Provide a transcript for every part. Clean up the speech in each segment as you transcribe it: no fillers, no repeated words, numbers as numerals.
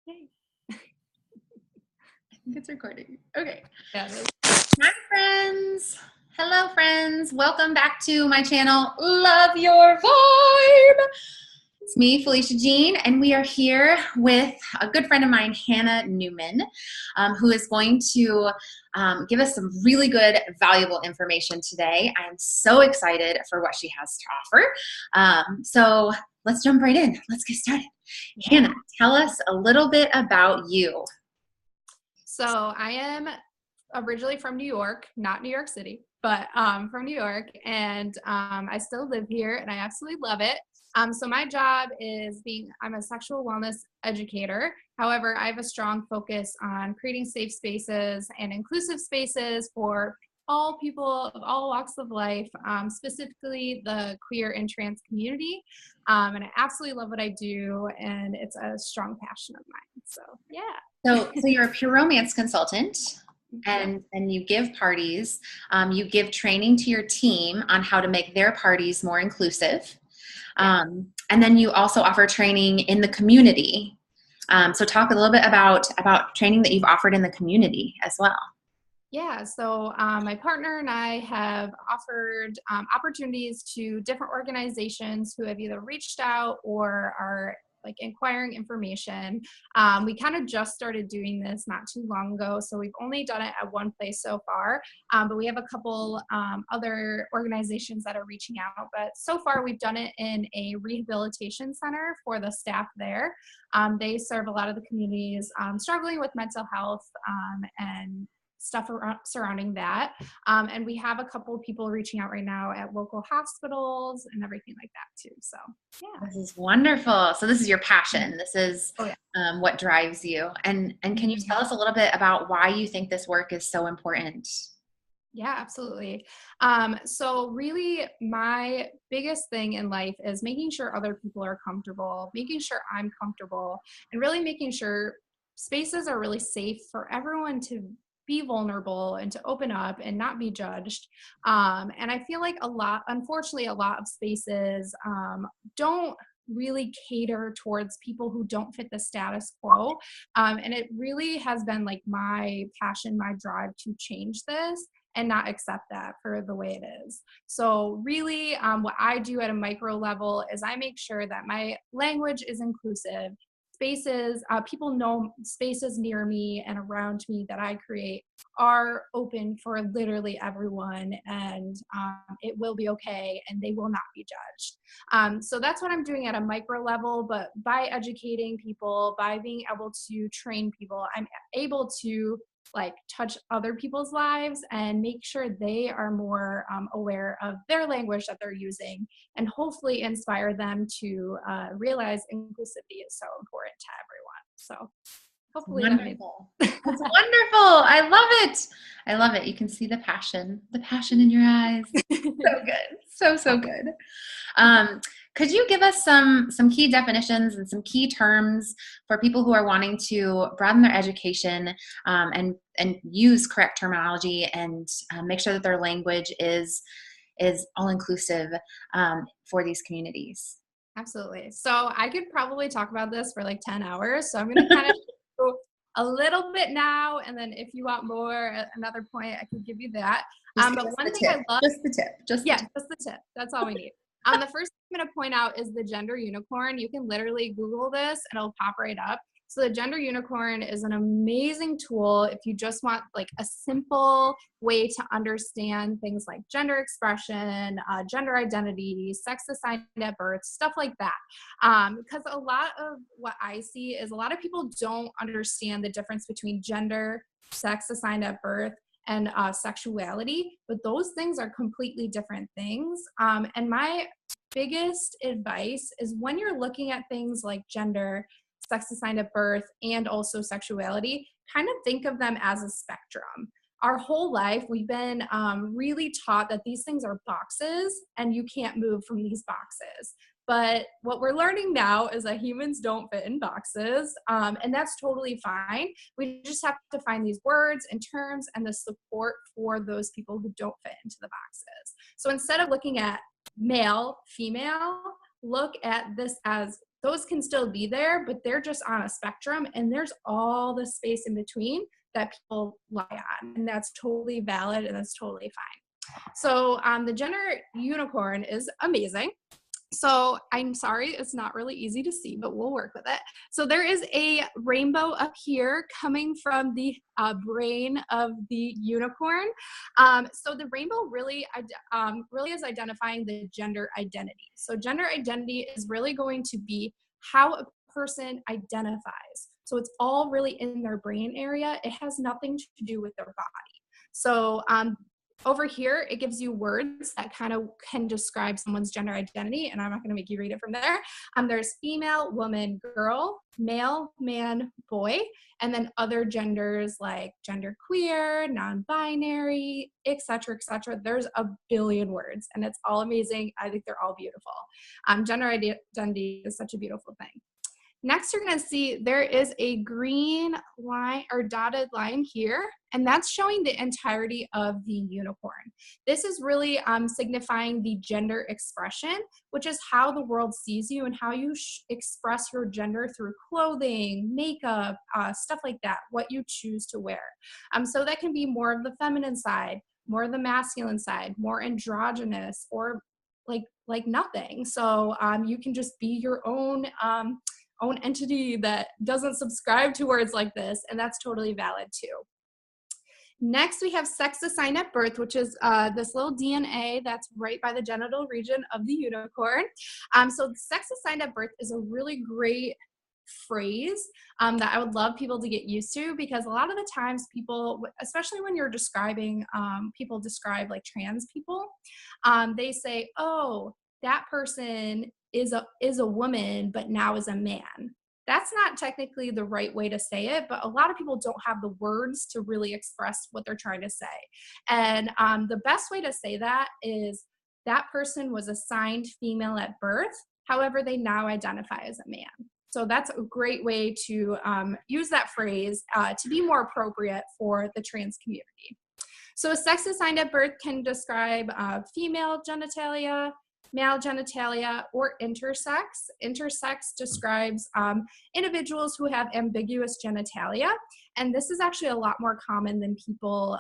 Yay. I think it's recording. Okay. Yeah, it is. Hi, friends. Hello, friends. Welcome back to my channel, Love Your Vibe. It's me, Felicia Jean, and we are here with a good friend of mine, Hanna Neumann, who is going to give us some really good, valuable information today. I am so excited for what she has to offer. So let's jump right in. Let's get started. Yeah. Hanna, tell us a little bit about you. So I am originally from New York, not New York City, but from New York, and I still live here, and I absolutely love it. So my job is I'm a sexual wellness educator. However, I have a strong focus on creating safe spaces and inclusive spaces for all people of all walks of life, specifically the queer and trans community. And I absolutely love what I do, and it's a strong passion of mine. So, yeah. So you're a pure romance consultant, Yeah. and you give parties. You give training to your team on how to make their parties more inclusive. And then you also offer training in the community. So talk a little bit about training that you've offered in the community as well. Yeah, so my partner and I have offered opportunities to different organizations who have either reached out or are like inquiring information. We kind of just started doing this not too long ago, so we've only done it at one place so far, but we have a couple other organizations that are reaching out. But so far, we've done it in a rehabilitation center for the staff there. They serve a lot of the communities struggling with mental health and stuff surrounding that. And we have a couple of people reaching out right now at local hospitals and everything like that too. So, yeah. This is wonderful. So this is your passion. This is Oh, yeah. what drives you. And can you tell us a little bit about why you think this work is so important? Yeah, absolutely. So really my biggest thing in life is making sure other people are comfortable, making sure I'm comfortable, and really making sure spaces are really safe for everyone to be vulnerable and to open up and not be judged. And I feel like unfortunately, a lot of spaces don't really cater towards people who don't fit the status quo. And it really has been like my passion, my drive to change this and not accept that for the way it is. So really what I do at a micro level is I make sure that my language is inclusive. Spaces, people know spaces near me and around me that I create are open for literally everyone, and it will be okay and they will not be judged. So that's what I'm doing at a micro level, but by educating people, by being able to train people, I'm able to like touch other people's lives and make sure they are more aware of their language that they're using, and hopefully inspire them to realize inclusivity is so important to everyone. So hopefully that makes Wonderful. That's wonderful. I love it. I love it. You can see the passion in your eyes. So good. So good. Could you give us some key definitions and some key terms for people who are wanting to broaden their education and use correct terminology and make sure that their language is all inclusive for these communities? Absolutely. So I could probably talk about this for like 10 hours. So I'm going to kind of go a little bit now, and then if you want more at another point, I could give you that. Just But one the thing tip. I love, Just the tip. Just the tip. just the tip. That's all we need. The first thing I'm going to point out is the gender unicorn. You can literally Google this and it'll pop right up. So the gender unicorn is an amazing tool if you just want like a simple way to understand things like gender expression, gender identity, sex assigned at birth, stuff like that. Because a lot of what I see is a lot of people don't understand the difference between gender, sex assigned at birth, and sexuality, but those things are completely different things. And my biggest advice is when you're looking at things like gender, sex assigned at birth, and also sexuality, kind of think of them as a spectrum. Our whole life, we've been really taught that these things are boxes and you can't move from these boxes. But what we're learning now is that humans don't fit in boxes, and that's totally fine. We just have to find these words and terms and the support for those people who don't fit into the boxes. So instead of looking at male, female, look at this as those can still be there, but they're just on a spectrum, and there's all the space in between that people lie on, and that's totally valid and that's totally fine. So the gender unicorn is amazing. So I'm sorry, it's not really easy to see, but we'll work with it. So there is a rainbow up here coming from the brain of the unicorn. So the rainbow really is identifying the gender identity. So gender identity is really going to be how a person identifies. So it's all really in their brain area. It has nothing to do with their body. So over here, it gives you words that kind of can describe someone's gender identity, and I'm not going to make you read it from there. There's female, woman, girl, male, man, boy, and then other genders like genderqueer, non-binary, etc., etc. There's a billion words, and it's all amazing. I think they're all beautiful. Gender identity is such a beautiful thing. Next, you're going to see there is a green line or dotted line here, and that's showing the entirety of the unicorn. This is really signifying the gender expression, which is how the world sees you and how you express your gender through clothing, makeup, stuff like that, what you choose to wear. So that can be more of the feminine side, more of the masculine side, more androgynous, or like nothing. So you can just be your own entity that doesn't subscribe to words like this, and that's totally valid too. Next, we have sex assigned at birth, which is this little DNA that's right by the genital region of the unicorn. So sex assigned at birth is a really great phrase that I would love people to get used to, because a lot of the times people, especially when you're describing, people describe like trans people, they say, oh, that person is a woman, but now is a man. That's not technically the right way to say it, but a lot of people don't have the words to really express what they're trying to say. And the best way to say that is that person was assigned female at birth, however, they now identify as a man. So that's a great way to use that phrase to be more appropriate for the trans community. So sex assigned at birth can describe female genitalia, male genitalia, or intersex. Intersex describes individuals who have ambiguous genitalia, and this is actually a lot more common than people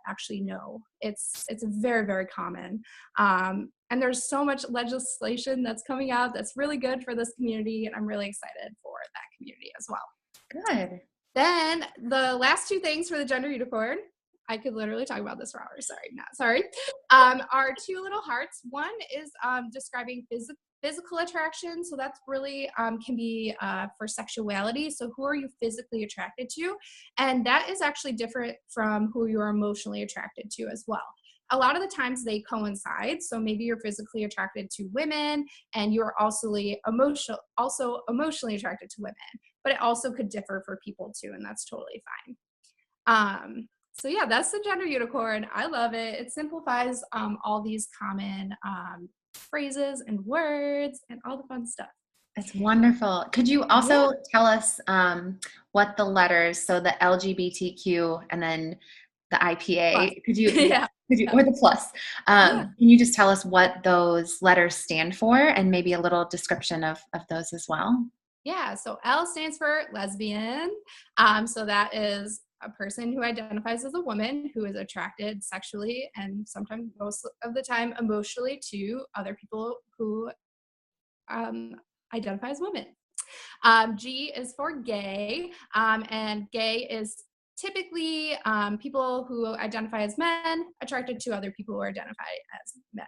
actually know. It's very, very common. And there's so much legislation that's coming out that's really good for this community, and I'm really excited for that community as well. Good. Then the last two things for the gender unicorn, I could literally talk about this for hours, sorry, are two little hearts. One is describing physical attraction, so that's really can be for sexuality, so who are you physically attracted to, and that is actually different from who you're emotionally attracted to as well. A lot of the times they coincide, so maybe you're physically attracted to women and you're also emotionally attracted to women, but it also could differ for people too, and that's totally fine. So yeah, that's the gender unicorn. I love it. It simplifies all these common phrases and words and all the fun stuff. That's wonderful. Could you also tell us what the letters, so the LGBTQ and then the IPA, Plus. could you, or the plus, can you just tell us what those letters stand for and maybe a little description of those as well? Yeah, so L stands for lesbian. So that is a person who identifies as a woman who is attracted sexually and sometimes most of the time emotionally to other people who identify as women. G is for gay, and gay is typically people who identify as men attracted to other people who identify as men.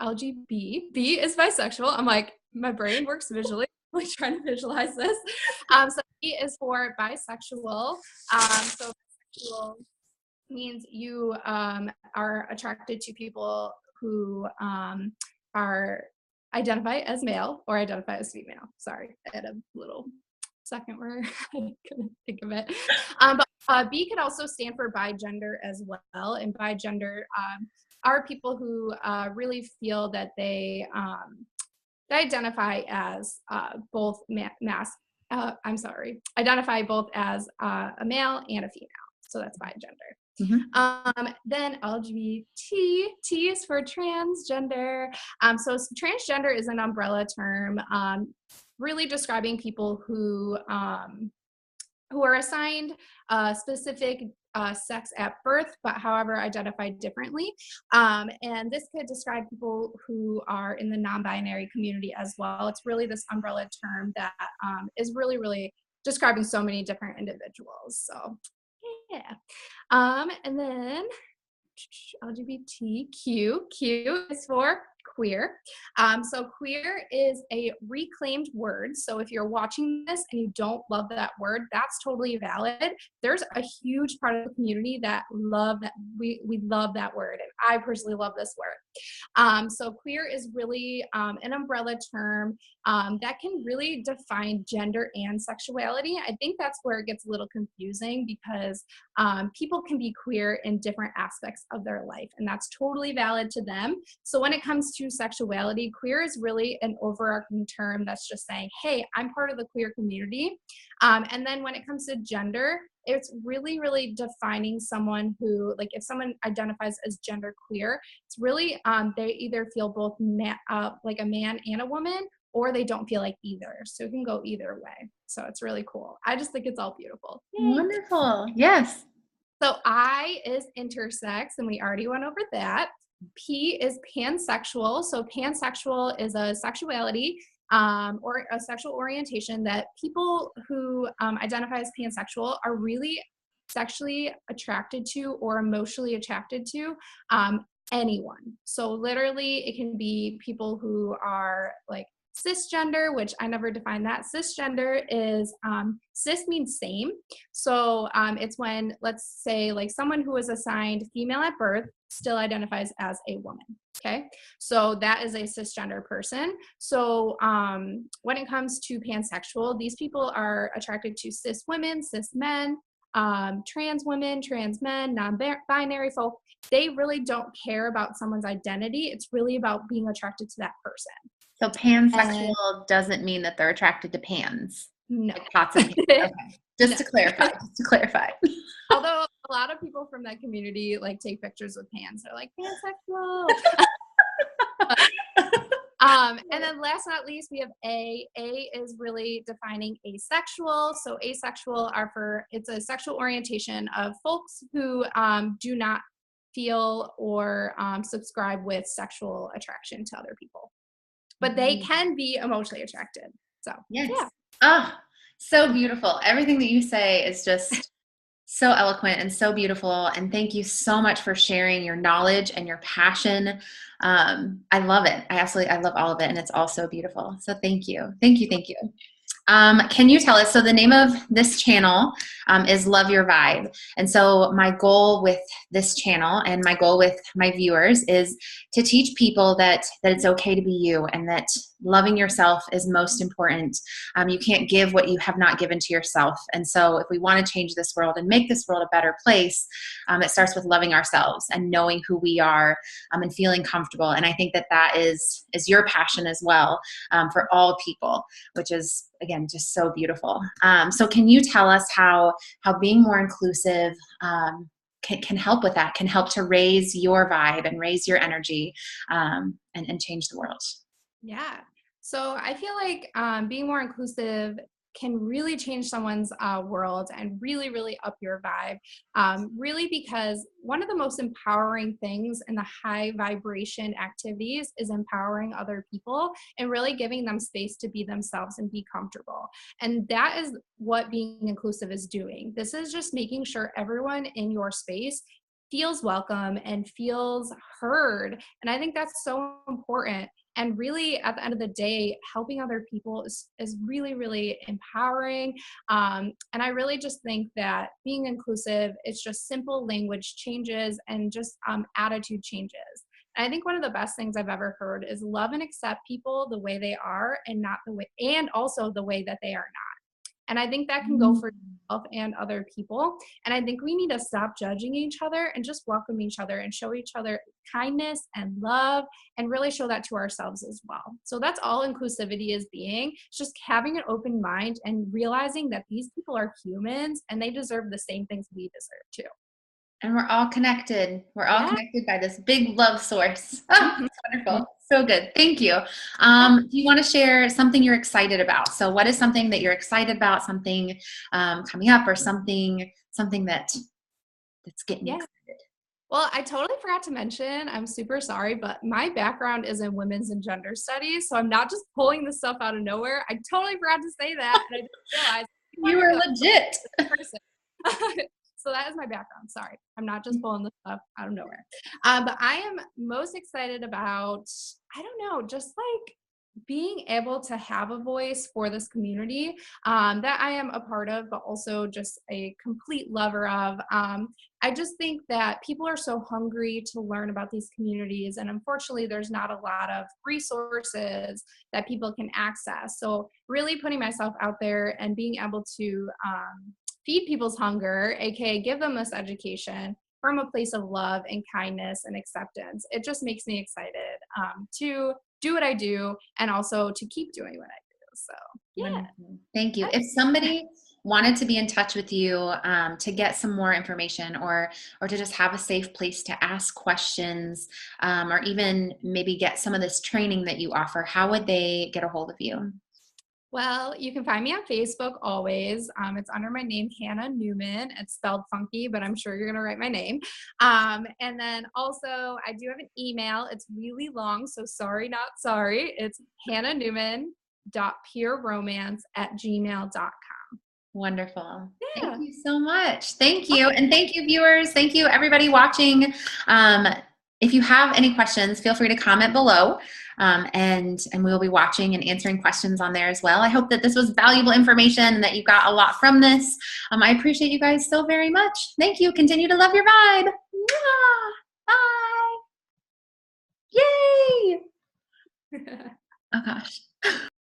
LGB, B is bisexual. I'm like, my brain works visually. I'm like trying to visualize this. So B is for bisexual. So bisexual means you are attracted to people who are identify as male or identify as female. Sorry, I had a little second where I couldn't think of it. But B could also stand for bigender as well, and bigender are people who really feel that they identify as both identify both as a male and a female. So that's bigender. Mhm. Then LGBT, T is for transgender. So transgender is an umbrella term, really describing people who are assigned a specific sex at birth, but however identified differently. And this could describe people who are in the non-binary community as well. It's really this umbrella term that is really, really describing so many different individuals. So yeah. And then LGBTQ. Q is for queer. So queer is a reclaimed word. So if you're watching this and you don't love that word, that's totally valid. There's a huge part of the community that love that. We love that word. And I personally love this word. So queer is really an umbrella term that can really define gender and sexuality. I think that's where it gets a little confusing because people can be queer in different aspects of their life, and that's totally valid to them. So when it comes to sexuality, queer is really an overarching term that's just saying, hey, I'm part of the queer community. And then when it comes to gender, it's really, really defining someone who, like, if someone identifies as gender queer, it's really they either feel both like a man and a woman, or they don't feel like either. So it can go either way. So it's really cool. I just think it's all beautiful. Yay. Wonderful. Yes. So I is intersex, and we already went over that. P is pansexual. So pansexual is a sexuality or a sexual orientation that people who identify as pansexual are really sexually attracted to or emotionally attracted to anyone. So literally it can be people who are like cisgender, which I never defined that. Cisgender is cis means same. So it's when, let's say, like someone who was assigned female at birth still identifies as a woman. Okay, so that is a cisgender person. So when it comes to pansexual, these people are attracted to cis women, cis men, trans women, trans men, non-binary folk. They really don't care about someone's identity. It's really about being attracted to that person. So And pansexual doesn't mean that they're attracted to pans, no. like pots and pans. Okay. Just No. to clarify. Just to clarify. Although a lot of people from that community like take pictures with pans. They're like, pansexual. And then last but not least, we have A. A is really defining asexual. So asexual it's a sexual orientation of folks who do not feel or subscribe with sexual attraction to other people. But they can be emotionally attracted. So yes. Yeah. Oh, so beautiful. Everything that you say is just so eloquent and so beautiful. And thank you so much for sharing your knowledge and your passion. I love it. I love all of it. And it's all so beautiful. So thank you. Thank you. Thank you. Can you tell us, so the name of this channel is Love Your Vibe. And so my goal with this channel and my goal with my viewers is to teach people that it's okay to be you and that loving yourself is most important. You can't give what you have not given to yourself. And so if we want to change this world and make this world a better place, it starts with loving ourselves and knowing who we are and feeling comfortable. And I think that is your passion as well for all people, which is, again, just so beautiful. So can you tell us how being more inclusive can help with that, can help to raise your vibe and raise your energy and change the world? Yeah. So I feel like being more inclusive can really change someone's world and really, really up your vibe. Really, because one of the most empowering things in the high vibration activities is empowering other people and really giving them space to be themselves and be comfortable. And that is what being inclusive is doing. This is just making sure everyone in your space feels welcome and feels heard. And I think that's so important. And really, at the end of the day, helping other people is really, really empowering. And I really just think that being inclusive, it's just simple language changes and just attitude changes. And I think one of the best things I've ever heard is love and accept people the way they are and also the way that they are not. And I think that can go for yourself and other people. And I think we need to stop judging each other and just welcome each other and show each other kindness and love and really show that to ourselves as well. So that's all inclusivity is being. It's just having an open mind and realizing that these people are humans and they deserve the same things we deserve too. And we're all connected. We're all Yeah. connected by this big love source. Oh, Mhm. that's wonderful. So good. Thank you. Yeah. Do you want to share something you're excited about? So what is something that you're excited about, something coming up, or something that's getting you Yeah. excited? Well, I totally forgot to mention, I'm super sorry, but my background is in women's and gender studies. So I'm not just pulling this stuff out of nowhere. I totally forgot to say that. And I didn't realize you You want to are be like legit. this person. So that is my background. Sorry. I'm not just pulling this stuff out of nowhere. But I am most excited about, I don't know, just like being able to have a voice for this community that I am a part of, but also just a complete lover of. I just think that people are so hungry to learn about these communities, and unfortunately, there's not a lot of resources that people can access. So, really putting myself out there and being able to feed people's hunger, aka give them this education from a place of love and kindness and acceptance. It just makes me excited to do what I do and also to keep doing what I do. So, yeah. Wonderful. Thank you. If That's, somebody wanted to be in touch with you to get some more information, or to just have a safe place to ask questions, or even maybe get some of this training that you offer, how would they get a hold of you? well, you can find me on Facebook always. It's under my name, Hanna Neumann. It's spelled funky, but I'm sure you're going to write my name. And then also, I do have an email. It's really long, so sorry, not sorry. It's hannaneumann.pureromance@gmail.com. Wonderful. Thank Yeah. you so much. Thank you. And thank you, viewers. Thank you, everybody watching. Um, if you have any questions, feel free to comment below. And we'll be watching and answering questions on there as well. I hope that this was valuable information and that you got a lot from this. I appreciate you guys so very much. Thank you. Continue to love your vibe. Mwah! Bye. Yay. Oh, gosh.